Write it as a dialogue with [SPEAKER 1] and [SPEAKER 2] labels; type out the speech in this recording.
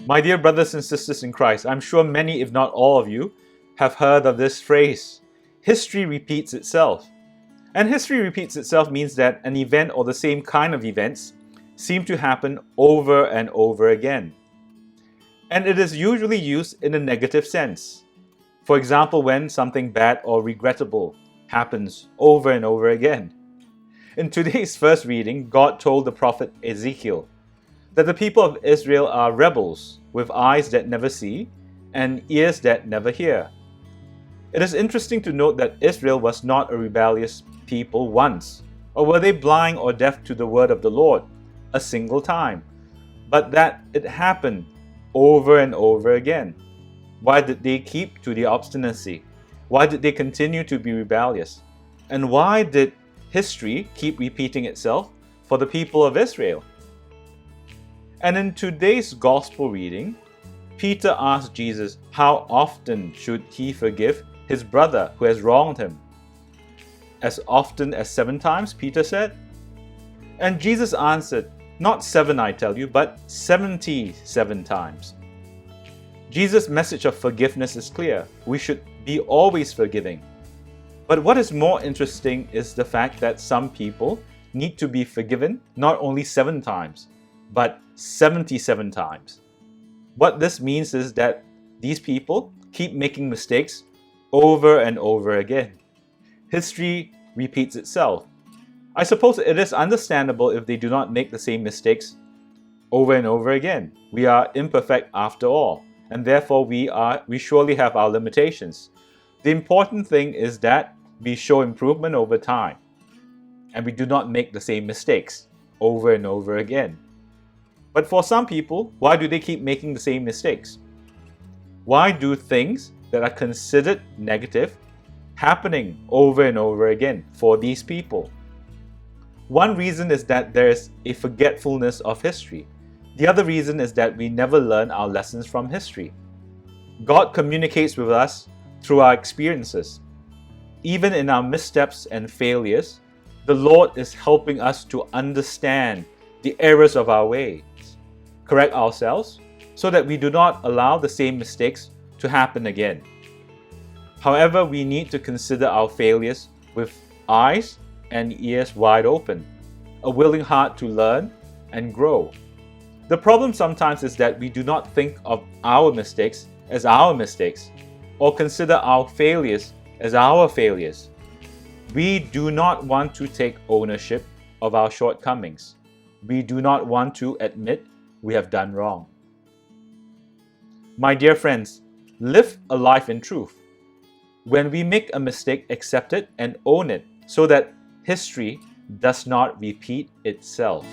[SPEAKER 1] My dear brothers and sisters in Christ, I'm sure many, if not all of you, have heard of this phrase. History repeats itself. And history repeats itself means that an event or the same kind of events seem to happen over and over again. And it is usually used in a negative sense. For example, when something bad or regrettable happens over and over again. In today's first reading, God told the prophet Ezekiel that the people of Israel are rebels with eyes that never see and ears that never hear. It is interesting to note that Israel was not a rebellious people once, or were they blind or deaf to the word of the Lord a single time, but that it happened over and over again. Why did they keep to their obstinacy? Why did they continue to be rebellious? And why did history keep repeating itself for the people of Israel? And in today's gospel reading, Peter asked Jesus how often should he forgive his brother who has wronged him. As often as 7 times, Peter said. And Jesus answered, not 7 I tell you, but 77 times. Jesus' message of forgiveness is clear. We should be always forgiving. But what is more interesting is the fact that some people need to be forgiven not only 7 times, but 77 times. What this means is that these people keep making mistakes over and over again. History repeats itself. I suppose it is understandable if they do not make the same mistakes over and over again. We are imperfect after all, and therefore we surely have our limitations. The important thing is that we show improvement over time, and we do not make the same mistakes over and over again. But for some people, why do they keep making the same mistakes? Why do things that are considered negative happening over and over again for these people? One reason is that there is a forgetfulness of history. The other reason is that we never learn our lessons from history. God communicates with us through our experiences. Even in our missteps and failures, the Lord is helping us to understand the errors of our ways, correct ourselves, so that we do not allow the same mistakes to happen again. However, we need to consider our failures with eyes and ears wide open, a willing heart to learn and grow. The problem sometimes is that we do not think of our mistakes as our mistakes, or consider our failures as our failures. We do not want to take ownership of our shortcomings. We do not want to admit we have done wrong. My dear friends, live a life in truth. When we make a mistake, accept it and own it so that history does not repeat itself.